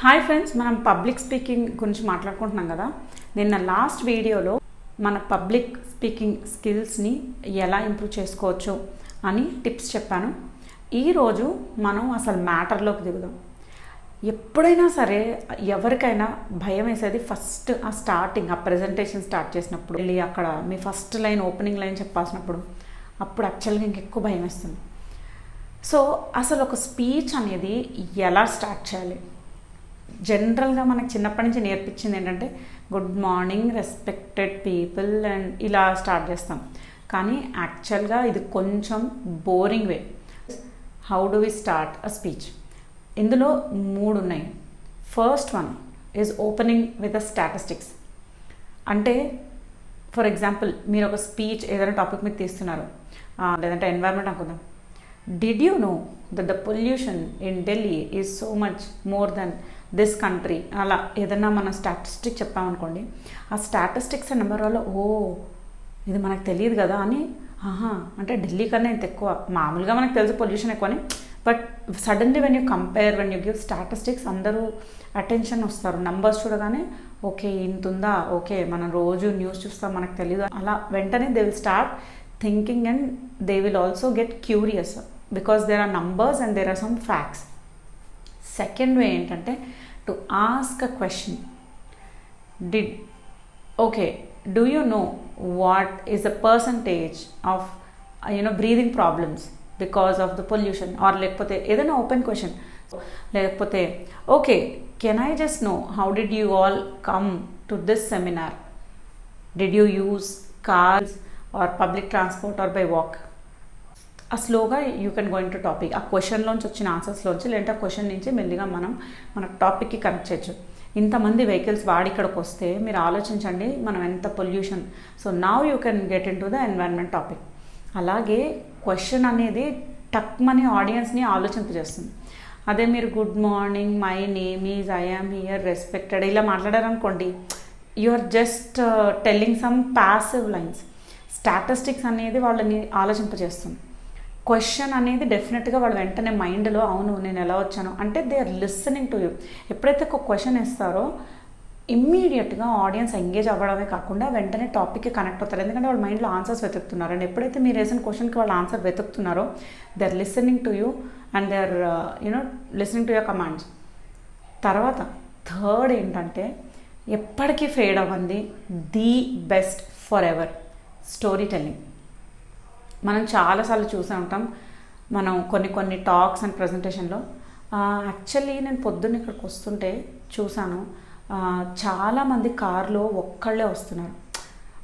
Hi friends, మనం public speaking గురించి మాట్లాడుకుంటున్నాం కదా. నిన్న లాస్ట్ వీడియోలో మన పబ్లిక్ స్పీకింగ్ స్కిల్స్ని ఎలా ఇంప్రూవ్ చేసుకోవచ్చు అని టిప్స్ చెప్పాను. ఈరోజు మనం అసలు మ్యాటర్లోకి దిగుదాం. ఎప్పుడైనా సరే ఎవరికైనా భయం వేసేది ఫస్ట్ ఆ స్టార్టింగ్, ఆ ప్రెజెంటేషన్ స్టార్ట్ చేసినప్పుడు, వెళ్ళి అక్కడ మీ ఫస్ట్ లైన్, ఓపెనింగ్ లైన్ చెప్పాల్సినప్పుడు అప్పుడు యాక్చువల్గా ఇంకెక్కువ భయం వేస్తుంది. సో అసలు ఒక స్పీచ్ అనేది ఎలా స్టార్ట్ చేయాలి? జనరల్గా మనకు చిన్నప్పటి నుంచి నేర్పించింది ఏంటంటే good morning respected people and ఇలా స్టార్ట్ చేస్తాం. కానీ యాక్చువల్గా ఇది కొంచెం boring way. How do we start a speech? ఇందులో 3 ఉన్నాయి. First one is opening with a statistics. అంటే ఫర్ ఎగ్జాంపుల్, మీరు ఒక స్పీచ్ ఏదైనా టాపిక్ మీద తీస్తున్నారు, లేదంటే ఎన్వైర్న్మెంట్ అనుకుందాం. Did you know that the pollution in Delhi is so much more than this country? అలా ఏదన్నా మనం స్టాటిస్టిక్ చెప్పామనుకోండి, ఆ స్టాటిస్టిక్స్ నెంబర్ వల్ల ఇది మనకు తెలియదు కదా అని, అంటే ఢిల్లీ కన్నా ఇంత ఎక్కువ. మామూలుగా మనకు తెలుసు పొల్యూషన్ ఎక్కువ అని, but suddenly when you compare, when you give statistics, అందరూ అటెన్షన్ వస్తారు. నెంబర్స్ చూడగానే ఓకే ఇంత ఉందా, ఓకే మనం రోజు న్యూస్ చూస్తాం మనకు తెలియదు, అలా వెంటనే they will start thinking and they will also get curious because there are numbers and there are some facts. Second way ఏంటంటే to ask a question. Do you know what is the percentage of breathing problems because of the pollution? Or లేకపోతే ఏదైనా open question, లేకపోతే okay can I just know how did you all come to this seminar? Did you use cars or public transport or by walk? స్లోగా you can go in to topic. ఆ క్వశ్చన్లోంచి వచ్చిన ఆన్సర్స్లోంచి, లేదంటే ఆ question నుంచి మెల్లిగా మనం మన టాపిక్కి కనెక్ట్ చేయొచ్చు. ఇంతమంది వెహికల్స్ వాడి ఇక్కడికి వస్తే మీరు ఆలోచించండి మనం ఎంత pollution. So now you can get into the environment topic. అలాగే క్వశ్చన్ అనేది టక్మని ఆడియన్స్ని ఆలోచింపజేస్తుంది. అదే మీరు good morning, my name is, I am here, respected ఇలా మాట్లాడారనుకోండి, you are just telling some passive lines. Statistics అనేది వాళ్ళని ఆలోచింపజేస్తుంది. క్వశ్చన్ అనేది డెఫినెట్గా వాళ్ళు వెంటనే మైండ్లో అవును నేను ఎలా వచ్చాను అంటే they are listening to you. ఎప్పుడైతే ఒక క్వశ్చన్ ఇస్తారో ఇమ్మీడియట్గా ఆడియన్స్ ఎంగేజ్ అవ్వడమే కాకుండా వెంటనే టాపిక్కి కనెక్ట్ అవుతారు. ఎందుకంటే వాళ్ళ మైండ్లో ఆన్సర్స్ వెతుకుతున్నారు. అండ్ ఎప్పుడైతే మీరు వేసిన క్వశ్చన్కి వాళ్ళు ఆన్సర్ వెతుకుతున్నారో they are listening to you and they are listening to your commands. తర్వాత థర్డ్ ఏంటంటే ఎప్పటికీ ఫేడ్ అవ్వంది, the best forever, storytelling. మనం చాలాసార్లు చూసే ఉంటాం. మనం కొన్ని టాక్స్ అండ్ ప్రజెంటేషన్లో, యాక్చువల్లీ నేను పొద్దున్న ఇక్కడికి వస్తుంటే చూశాను చాలామంది కార్లో ఒక్కళ్ళే వస్తున్నారు.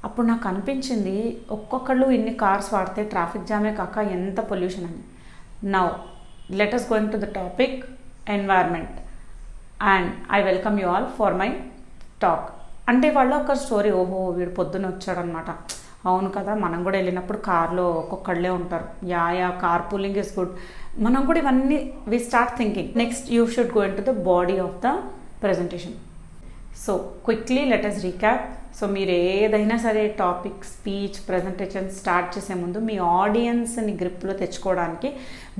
అప్పుడు నాకు అనిపించింది ఒక్కొక్కళ్ళు ఇన్ని కార్స్ వాడితే ట్రాఫిక్ జామే కాక ఎంత పొల్యూషన్ అని. Now let us going to the topic environment and I welcome you all for my talk. అంటే వాళ్ళు ఒక స్టోరీ, వీడు పొద్దున్న వచ్చాడనమాట. అవును కదా, మనం కూడా వెళ్ళినప్పుడు కార్లో ఒక్కొక్కళ్ళే ఉంటారు. Yeah car pooling is good. మనం కూడా ఇవన్నీ we start thinking. Next you should go into the body of the presentation. So quickly let us recap. So మీరు ఏదైనా సరే టాపిక్, స్పీచ్, ప్రెజెంటేషన్ స్టార్ట్ చేసే ముందు మీ ఆడియన్స్ని గ్రిప్లో తెచ్చుకోవడానికి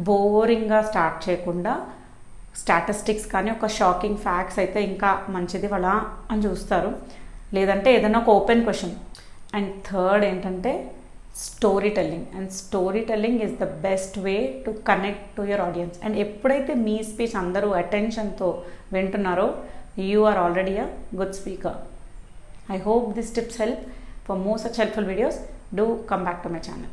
బోరింగ్గా స్టార్ట్ చేయకుండా స్టాటిస్టిక్స్ కానీ ఒక షాకింగ్ ఫ్యాక్ట్స్ అయితే ఇంకా మంచిది వాళ్ళ అని చూస్తారు. లేదంటే ఏదైనా ఒక ఓపెన్ క్వశ్చన్. అండ్ థర్డ్ ఏంటంటే storytelling. And storytelling is the best way to connect to your audience. And ఎప్పుడైతే మీ స్పీచ్ అందరూ అటెన్షన్తో వింటున్నారో you are already a good speaker. I hope these tips help. For more such helpful videos, do come back to my channel.